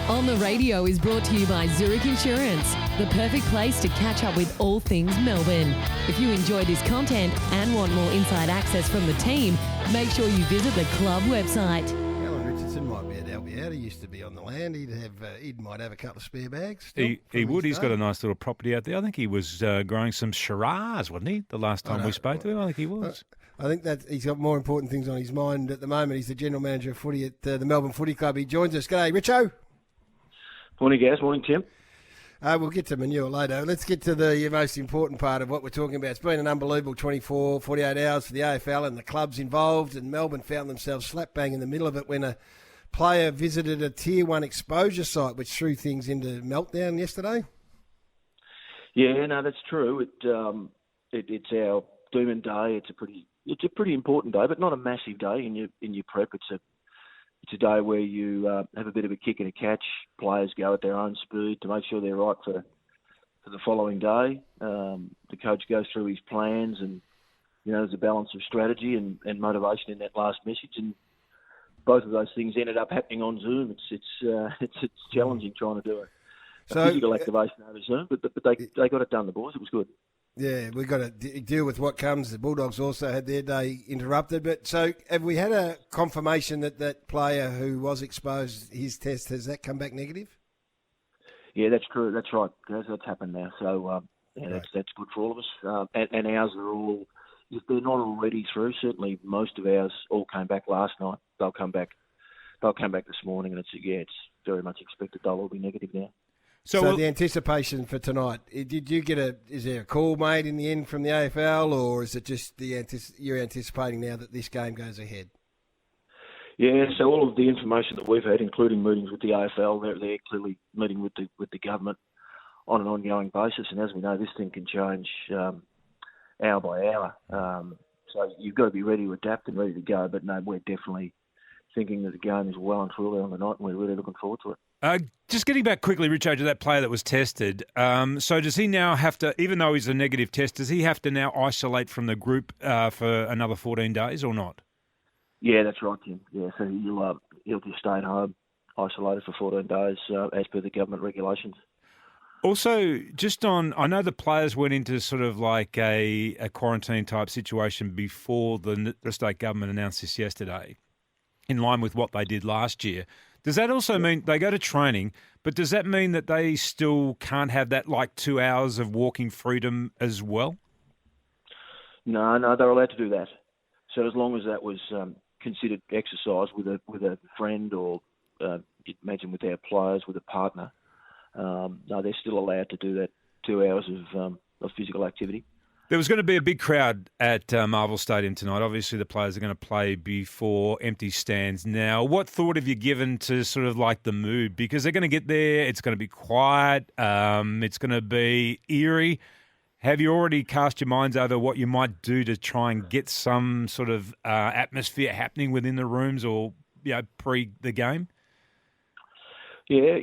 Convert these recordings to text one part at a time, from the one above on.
On the Radio is brought to you by Zurich Insurance, the perfect place to catch up with all things Melbourne. If you enjoy this content and want more inside access from the team, make sure you visit the club website. Richardson might be able to help you out. He used to be on the land. He might have a couple of spare bags. He would. He's got a nice little property out there. I think he was growing some Shiraz, wasn't he? The last time we spoke to him, I think he was. I think that he's got more important things on his mind at the moment. He's the general manager of footy at the Melbourne Footy Club. He joins us. G'day, Richo. Morning, Gaz. Morning, Tim. We'll get to manure later. Let's get to the most important part of what we're talking about. It's been an unbelievable 24, 48 hours for the AFL and the clubs involved, and Melbourne found themselves slap bang in the middle of it when a player visited a Tier 1 exposure site, which threw things into meltdown yesterday. Yeah, no, that's true. It's our doom and day. It's a pretty important day, but not a massive day in your prep. It's a day where you have a bit of a kick and a catch. Players go at their own speed to make sure they're right for the following day. The coach goes through his plans, and there's a balance of strategy and motivation in that last message. And both of those things ended up happening on Zoom. It's challenging trying to do a physical activation over Zoom, but they got it done. The boys, it was good. Yeah, we've got to deal with what comes. The Bulldogs also had their day interrupted. But so have we had a confirmation that player who was exposed, his test, has that come back negative? Yeah, that's true. That's right. That's happened now. So, that's good for all of us. And ours are all, if they're not already through, certainly most of ours all came back last night. They'll come back this morning, and it's very much expected they'll all be negative now. So the anticipation for tonight, is there a call made in the end from the AFL, or is it just you're anticipating now that this game goes ahead? Yeah, so all of the information that we've had, including meetings with the AFL, they're clearly meeting with the government on an ongoing basis, and as we know, this thing can change hour by hour. So you've got to be ready to adapt and ready to go, but no, we're definitely thinking that the game is well and truly on the night, and we're really looking forward to it. Just getting back quickly, Richo, to that player that was tested. So does he now have to, even though he's a negative test, does he have to now isolate from the group for another 14 days or not? Yeah, that's right, Tim. Yeah, so he'll just stay at home, isolated for 14 days as per the government regulations. Also, I know the players went into sort of like a quarantine type situation before the state government announced this yesterday, in line with what they did last year. Does that also mean they go to training, but does that mean that they still can't have that 2 hours of walking freedom as well? No, they're allowed to do that. So as long as that was considered exercise with a friend or imagine with our players, with a partner, no, they're still allowed to do that 2 hours of physical activity. There was going to be a big crowd at Marvel Stadium tonight. Obviously, the players are going to play before empty stands. Now, what thought have you given to sort of the mood? Because they're going to get there, it's going to be quiet, it's going to be eerie. Have you already cast your minds over what you might do to try and get some sort of atmosphere happening within the rooms or pre the game? Yeah,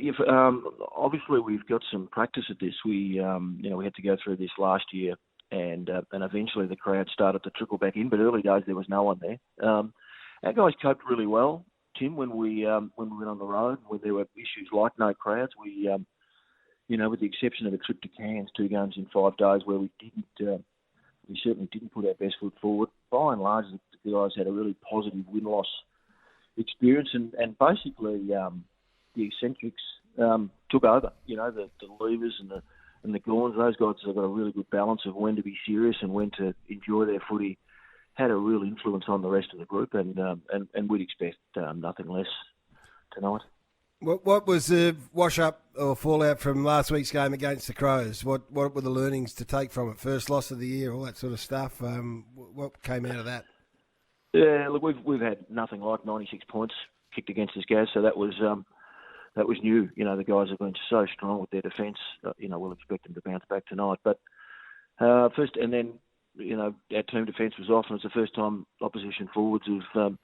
obviously we've got some practice at this. We had to go through this last year. And eventually the crowd started to trickle back in, but early days there was no one there. Our guys coped really well, Tim, when we went on the road, when there were issues like no crowds. We, with the exception of a trip to Cairns, 2 games in 5 days, where we certainly didn't put our best foot forward. By and large, the guys had a really positive win-loss experience, and basically the eccentrics took over. The levers and the Gorns, those guys have got a really good balance of when to be serious and when to enjoy their footy. Had a real influence on the rest of the group, and we'd expect nothing less tonight. What was the wash-up or fallout from last week's game against the Crows? What were the learnings to take from it? First loss of the year, all that sort of stuff. What came out of that? Yeah, look, we've had nothing like 96 points kicked against us, Gaz, so that was new. The guys have been so strong with their defence. We'll expect them to bounce back tonight. But first, and then, our team defence was off, and it's the first time opposition forwards have,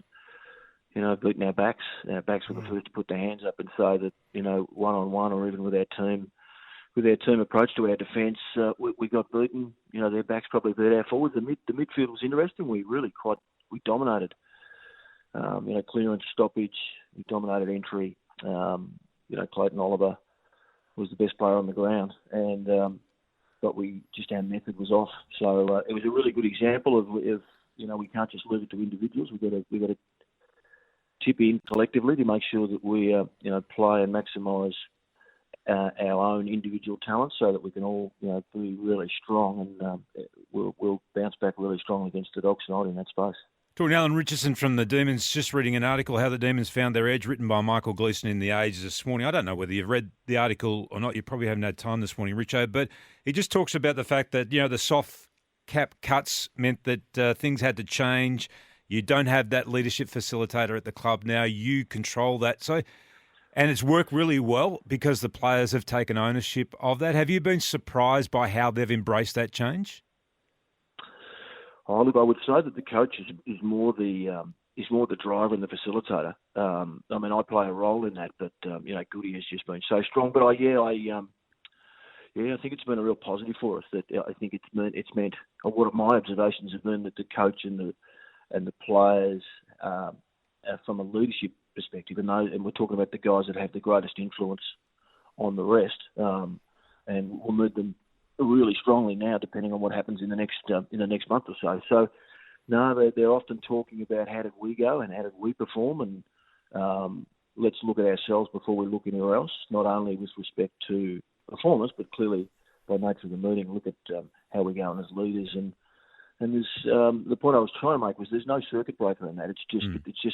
beaten our backs. Our backs were the first to put their hands up and say that, one-on-one or even with our team approach to our defence, we got beaten. Their backs probably beat our forwards. The midfield was interesting. We dominated. Clearance, stoppage, we dominated entry. Clayton Oliver was the best player on the ground, and but our method was off. So it was a really good example of we can't just leave it to individuals. We've got to chip in collectively to make sure that we play and maximise our own individual talents, so that we can all be really strong, and we'll bounce back really strongly against the Dogs tonight in that space. Talking to Alan Richardson from the Demons, just reading an article, How the Demons Found Their Edge, written by Michael Gleeson in The Age this morning. I don't know whether you've read the article or not. You probably haven't had time this morning, Richo, but he just talks about the fact that, the soft cap cuts meant that things had to change. You don't have that leadership facilitator at the club now. You control that. And it's worked really well because the players have taken ownership of that. Have you been surprised by how they've embraced that change? Oh, look, I would say that the coach is more the driver and the facilitator. I play a role in that, but Goody has just been so strong. But I think it's been a real positive for us. That I think it's meant. What my observations have been that the coach and the players, from a leadership perspective, and we're talking about the guys that have the greatest influence on the rest, and we'll move them really strongly now, depending on what happens in the next month or so. So, no, they're often talking about how did we go and how did we perform, and let's look at ourselves before we look anywhere else. Not only with respect to performance, but clearly by nature of the meeting, look at how we're going as leaders. And there's the point I was trying to make was there's no circuit breaker in that. It's just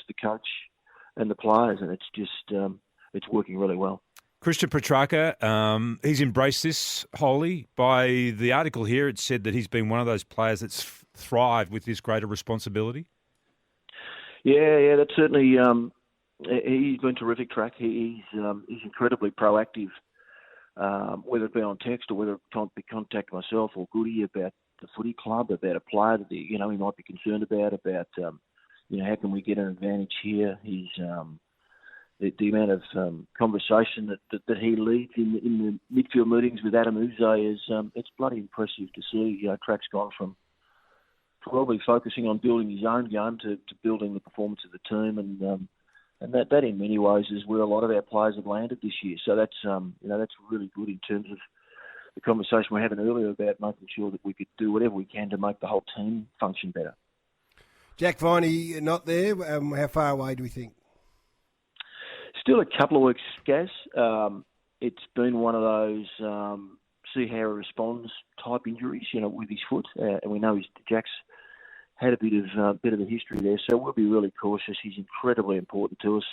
the coach and the players, and it's just it's working really well. Christian Petracca, he's embraced this wholly. By the article here, it said that he's been one of those players that's thrived with this greater responsibility. Yeah, that's certainly. He's been terrific, Track. He's incredibly proactive, whether it be on text or whether it be contact myself or Goody about the footy club, about a player that he might be concerned about how can we get an advantage here. He's the amount of conversation that he leads in the midfield meetings with Adam Uze is it's bloody impressive to see. Track's gone from probably focusing on building his own game to building the performance of the team, and that in many ways is where a lot of our players have landed this year. So that's that's really good in terms of the conversation we were having earlier about making sure that we could do whatever we can to make the whole team function better. Jack Viney not there. How far away do we think? Still a couple of weeks, Gaz. It's been one of those see how he responds type injuries, with his foot, and we know Jack's had a bit of a history there, so we'll be really cautious. He's incredibly important to us.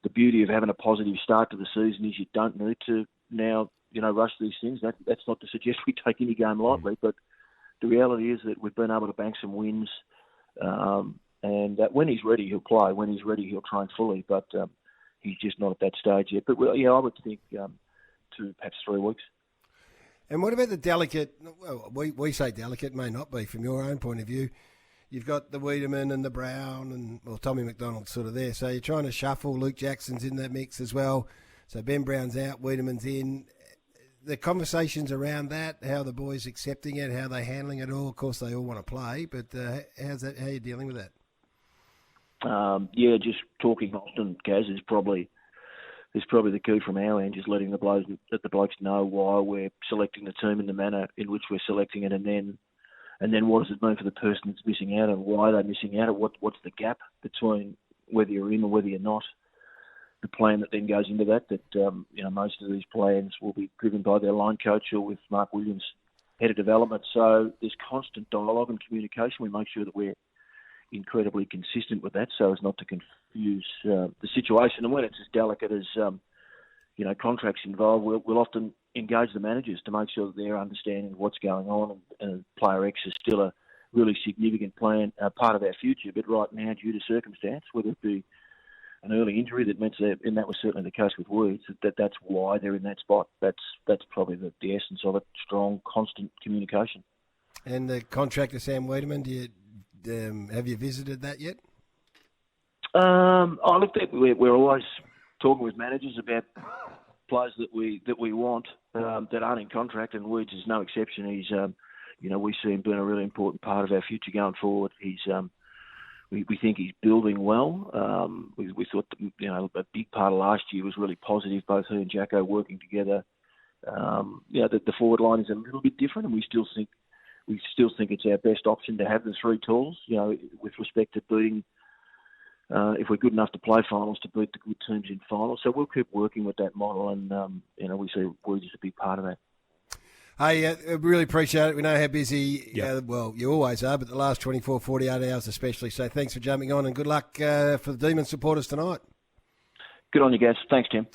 The beauty of having a positive start to the season is you don't need to now, rush these things. That's not to suggest we take any game lightly, but the reality is that we've been able to bank some wins. And when he's ready, he'll play. When he's ready, he'll train fully. But he's just not at that stage yet. But I would think 2, perhaps 3 weeks. And what about the delicate? Well, we say delicate, may not be from your own point of view. You've got the Wiedemann and the Brown and Tommy McDonald's sort of there. So you're trying to shuffle. Luke Jackson's in that mix as well. So Ben Brown's out, Wiedemann's in. The conversations around that, how the boys accepting it, how they handling it all. Of course, they all want to play, but how are you dealing with that? Just talking often, Gaz, is probably the key from our end, just letting the blokes know why we're selecting the team in the manner in which we're selecting it, and then what does it mean for the person that's missing out, and why they're missing out, and what's the gap between whether you're in or whether you're not. The plan that then goes into that most of these plans will be driven by their line coach or with Mark Williams, head of development. So there's constant dialogue and communication. We make sure that we're incredibly consistent with that so as not to confuse the situation. And when it's as delicate as contracts involved, we'll often engage the managers to make sure that they're understanding what's going on, and Player X is still a really significant plan, part of our future. But right now, due to circumstance, whether it be an early injury that meant that, and that was certainly the case with Weeds, that's why they're in that spot. That's probably the essence of it, strong, constant communication. And the contract of Sam Wiedemann, have you visited that yet? We're always talking with managers about players that we want that aren't in contract, and Weeds is no exception. He's we see him being a really important part of our future going forward. We think he's building well. We thought that, a big part of last year was really positive, both he and Jacko working together. The forward line is a little bit different, and we still think it's our best option to have the three tools. With respect to beating, if we're good enough to play finals, to beat the good teams in finals. So we'll keep working with that model, and we see Woods is a big part of that. Hey, I really appreciate it. We know how busy, you always are, but the last 24, 48 hours especially. So thanks for jumping on, and good luck for the Demon supporters tonight. Good on you, guys. Thanks, Tim.